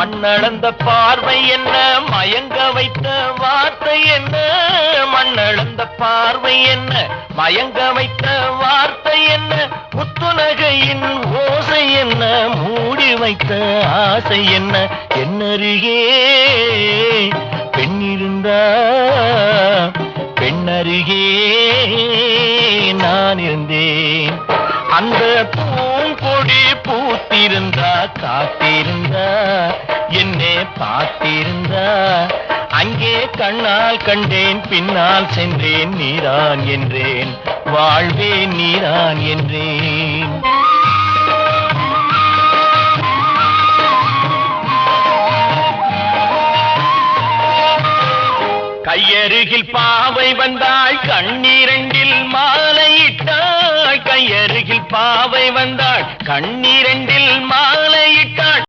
மண்ணளந்த பார்வை என்ன, மயங்க வைத்த வார்த்தை என்ன? மண்ணளந்த பார்வை என்ன, மயங்க வைத்த வார்த்தை என்ன? முத்துநகையின் ஓசை என்ன, மூடி வைத்த ஆசை என்ன? என்னருகே பெண்ணிருந்தா, பெண்ணருகே நான் இருந்தேன். அந்த பூங்கொடி பூத்திருந்தா, காத்திருந்தா, என்னை பார்த்திருந்தா, அங்கே கண்ணால் கண்டேன், பின்னால் சென்றேன், நீதான் என்றேன், வாழ்வே நீதான் என்றேன். கையருகில் பாவை வந்தாள், கண்ணீரண்டில் மாலையிட்டாள். கையருகில் பாவை வந்தாள், கண்ணீரண்டில் மாலையிட்டாள்.